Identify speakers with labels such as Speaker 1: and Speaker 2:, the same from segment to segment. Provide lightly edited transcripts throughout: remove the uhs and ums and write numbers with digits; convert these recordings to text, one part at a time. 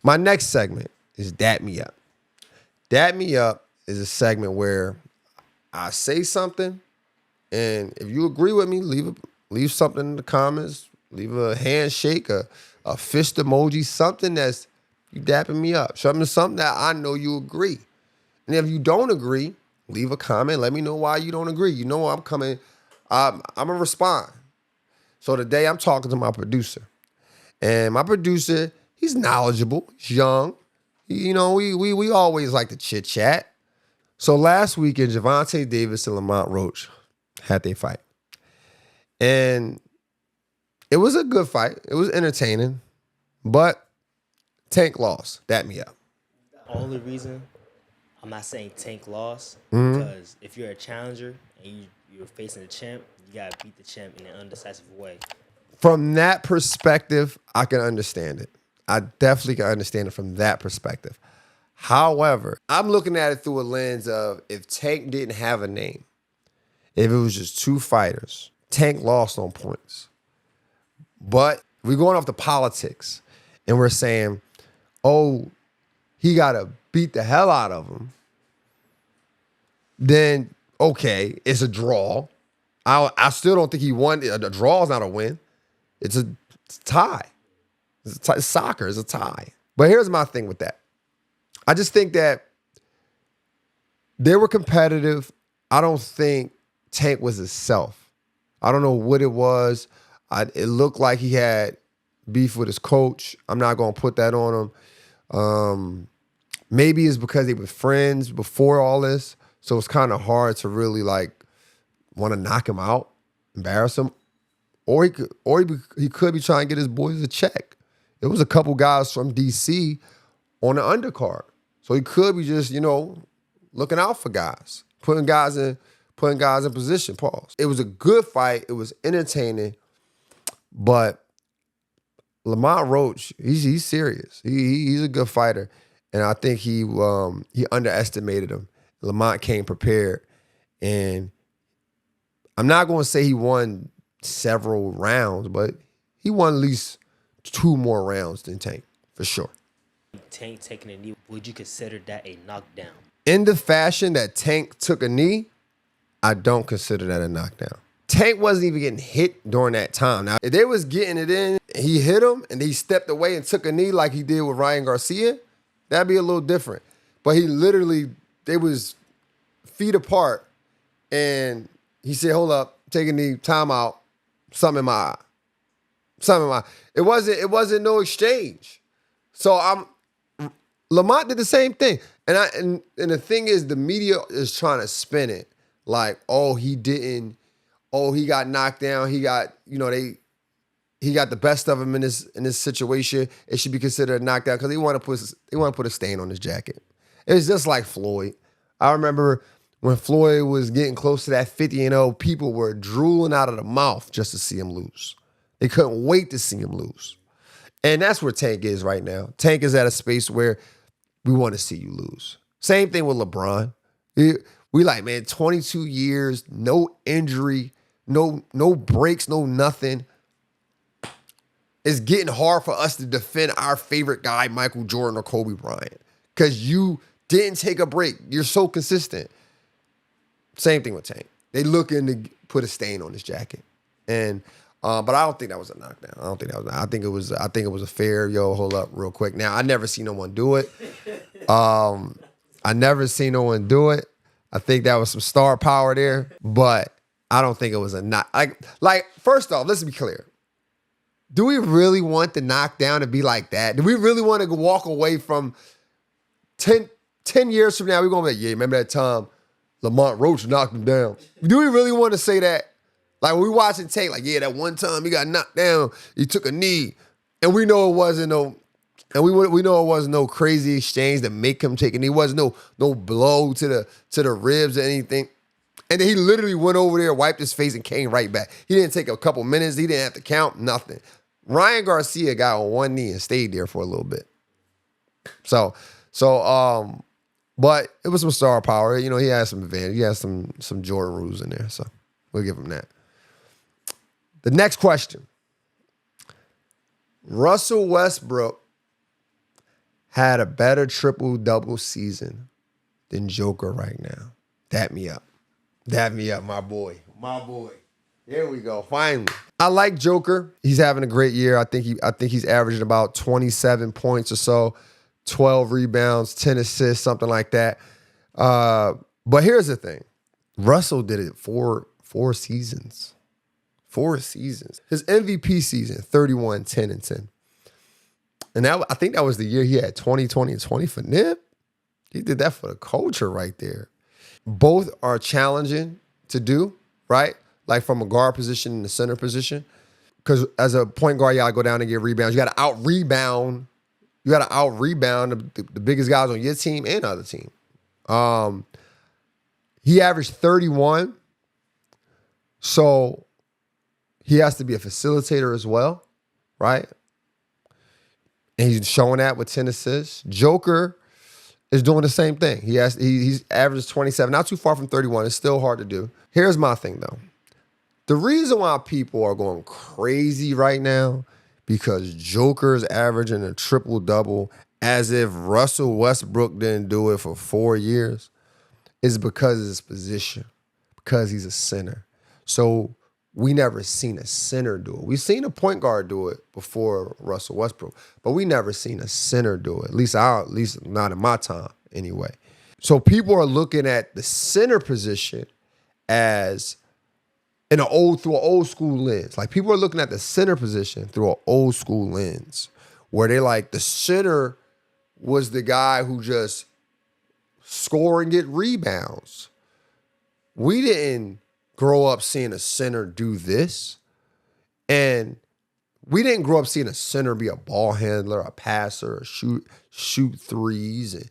Speaker 1: My next segment is Dap Me Up. Dap Me Up is a segment where I say something, and if you agree with me, leave something in the comments, leave a handshake, a fist emoji, something that's you dapping me up. Something that I know you agree. And if you don't agree, leave a comment. Let me know why you don't agree. You know I'm coming. I'm going to respond. So today I'm talking to my producer. And my producer, he's knowledgeable. He's young. You know, we always like to chit-chat. So last weekend, Devonta David and Lamont Roach had their fight. And it was a good fight. It was entertaining. But Tank lost. Dap me up.
Speaker 2: The only reason I'm not saying Tank lost, because if you're a challenger and you're facing the champ, you got to beat the champ in an undecisive way.
Speaker 1: From that perspective, I can understand it. I definitely can understand it from that perspective. However, I'm looking at it through a lens of if Tank didn't have a name, if it was just two fighters, Tank lost on points. But we're going off the politics, and we're saying, oh, he got to beat the hell out of him. Then, okay, it's a draw. I still don't think he won. A draw is not a win. It's a tie. It's soccer is a tie. But here's my thing with that. I just think that they were competitive. I don't think Tank was himself. I don't know what it was. It looked like he had beef with his coach. I'm not going to put that on him. Maybe it's because they were friends before all this. So it's kind of hard to really want to knock him out, embarrass him. Or he could be trying to get his boys a check. It was a couple guys from DC on the undercard. So he could be just, looking out for guys, putting guys in position. Pause. It was a good fight. It was entertaining. But Lamont Roach, he's serious. He's a good fighter. And I think he underestimated him. Lamont came prepared. And I'm not going to say he won several rounds, but he won at least 2 more rounds than Tank, for sure.
Speaker 2: Tank taking a knee, would you consider that a knockdown?
Speaker 1: In the fashion that Tank took a knee, I don't consider that a knockdown. Tank wasn't even getting hit during that time. Now, if they was getting it in, he hit him, and he stepped away and took a knee like he did with Ryan Garcia, that'd be a little different. But they was feet apart, and he said, hold up, take a knee, time out, something in my eye. It wasn't no exchange. So Lamont did the same thing. And the thing is, the media is trying to spin it like, he got knocked down. He got, he got the best of him in this situation. It should be considered a knockdown because they want to put a stain on his jacket. It's just like Floyd. I remember when Floyd was getting close to that 50-0, people were drooling out of the mouth just to see him lose. They couldn't wait to see him lose. And that's where Tank is right now. Tank is at a space where we want to see you lose. Same thing with LeBron. We like, man, 22 years, no injury, no breaks, no nothing. It's getting hard for us to defend our favorite guy, Michael Jordan or Kobe Bryant, because you didn't take a break. You're so consistent. Same thing with Tank. They looking to put a stain on his jacket. And but I don't think that was a knockdown. I think it was a fair, hold up real quick. Now, I never seen no one do it. I never seen no one do it. I think that was some star power there, but I don't think it was a knock. Like first off, let's be clear. Do we really want the knockdown to be like that? Do we really want to walk away from 10 years from now, we're going to be like, yeah, remember that time Lamont Roach knocked him down? Do we really want to say that? Like, when we watching tape, like, yeah, that one time he got knocked down, he took a knee, and we know it wasn't no crazy exchange to make him take a knee. It wasn't no blow to the ribs or anything. And then he literally went over there, wiped his face, and came right back. He didn't take a couple minutes. He didn't have to count, nothing. Ryan Garcia got on one knee and stayed there for a little bit. But it was some star power. He had some advantage. He had some Jordan rules in there, so we'll give him that. The next question. Russell Westbrook had a better triple-double season than Joker right now. Dap me up. Dap me up, my boy. My boy. There we go. Finally. I like Joker. He's having a great year. I think he's averaging about 27 points or so, 12 rebounds, 10 assists, something like that. But here's the thing. Russell did it for 4 seasons. 4 seasons. His MVP season, 31, 10, and 10. And I think that was the year he had 20, 20, and 20 for Nip. He did that for the culture right there. Both are challenging to do, right? Like from a guard position and the center position. Because as a point guard, you got to go down and get rebounds. You got to out-rebound. You got to out-rebound the biggest guys on your team and other team. He averaged 31. So he has to be a facilitator as well, right? And he's showing that with 10 assists. Joker is doing the same thing. He's averages 27, not too far from 31. It's still hard to do. Here's my thing, though. The reason why people are going crazy right now, because Joker is averaging a triple-double as if Russell Westbrook didn't do it for 4 years, is because of his position, because he's a center. So we never seen a center do it. We've seen a point guard do it before Russell Westbrook, but we never seen a center do it. At least not in my time, anyway. So people are looking at the center position as through an old school lens. Like people are looking at the center position through an old school lens, where they like the center was the guy who just score and get rebounds. We didn't grow up seeing a center do this. And we didn't grow up seeing a center be a ball handler, a passer, shoot threes,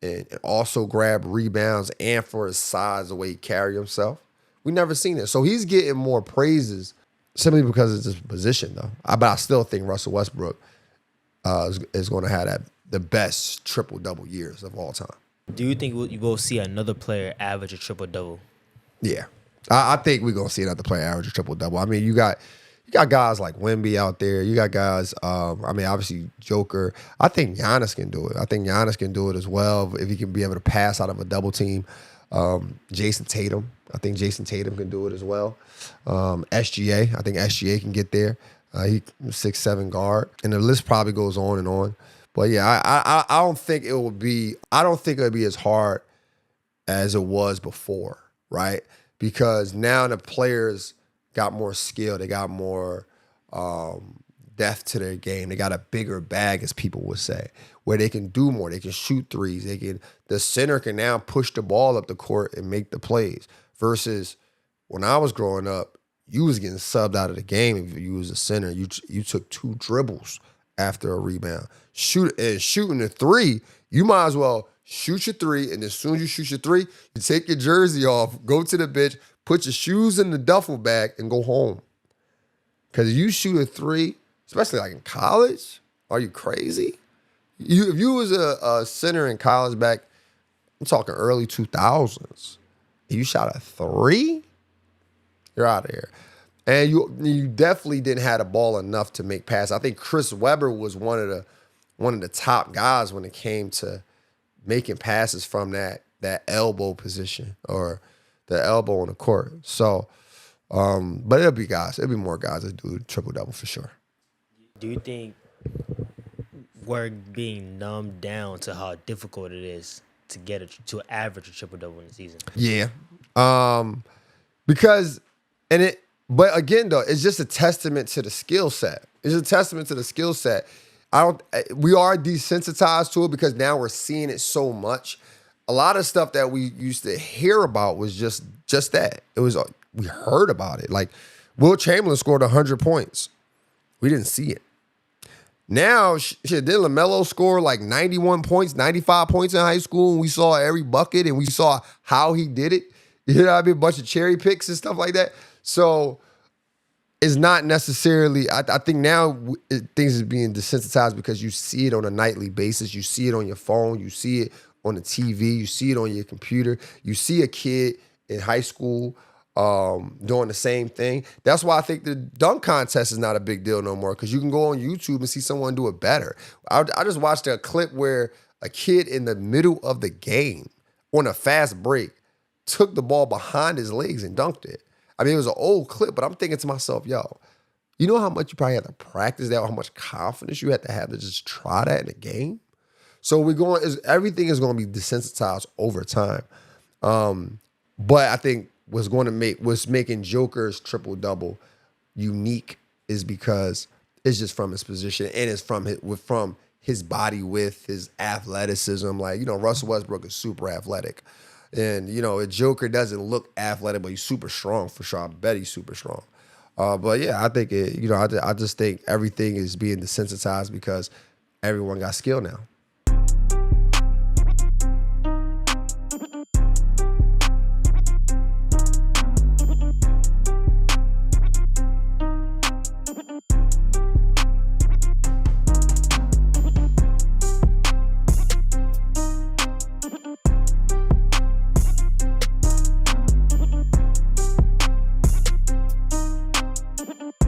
Speaker 1: and also grab rebounds, and for his size, the way he carry himself. We never seen it. So he's getting more praises simply because of his position, though. But I still think Russell Westbrook is going to have the best triple-double years of all time.
Speaker 2: Do you think you will see another player average a triple-double?
Speaker 1: Yeah. I think we're going to see another player average a triple-double. I mean, you got guys like Wemby out there. You got guys, obviously Joker. I think Giannis can do it. I think Giannis can do it as well if he can be able to pass out of a double team. Jason Tatum. I think Jason Tatum can do it as well. SGA. I think SGA can get there. He 6'7" guard. And the list probably goes on and on. But yeah, I don't think it would be as hard as it was before, right? Because now the players got more skill. They got more depth to their game. They got a bigger bag, as people would say, where they can do more. They can shoot threes. The center can now push the ball up the court and make the plays. Versus when I was growing up, you was getting subbed out of the game if you was a center. You took 2 dribbles after a rebound. Shooting a 3, you might as well shoot your 3, and as soon as you shoot your 3, you take your jersey off, go to the bench, put your shoes in the duffel bag, and go home. Because you shoot a 3, especially like in college, are you crazy? If you was a center in college back, I'm talking early 2000s, and you shot a 3, you're out of here. And you definitely didn't have the ball enough to make passes. I think Chris Webber was one of the top guys when it came to making passes from that elbow position or the elbow on the court. So, but it'll be more guys that do triple-double for sure.
Speaker 2: Do you think we're being numbed down to how difficult it is to average a triple-double in the season? Yeah.
Speaker 1: But again, though, it's just a testament to the skill set. It's a testament to the skill set. We are desensitized to it because now we're seeing it so much. A lot of stuff that we used to hear about was just that. We heard about it. Like Will Chamberlain scored 100 points. We didn't see it. Now, did LaMelo score like 91 points, 95 points in high school, and we saw every bucket and we saw how he did it? You know what I mean? A bunch of cherry picks and stuff like that. So it's not necessarily, I think now things is being desensitized because you see it on a nightly basis. You see it on your phone. You see it on the TV. You see it on your computer. You see a kid in high school doing the same thing. That's why I think the dunk contest is not a big deal no more, because you can go on YouTube and see someone do it better. I just watched a clip where a kid in the middle of the game on a fast break took the ball behind his legs and dunked it. I mean, it was an old clip, but I'm thinking to myself, yo, you know how much you probably have to practice that, or how much confidence you have to just try that in a game? So everything is going to be desensitized over time. But I think what's making Joker's triple-double unique is because it's just from his position, and it's from his body width, his athleticism. Like, Russell Westbrook is super athletic. And, Joker doesn't look athletic, but he's super strong for sure. I bet he's super strong. But yeah, I think I just think everything is being desensitized because everyone got skill now.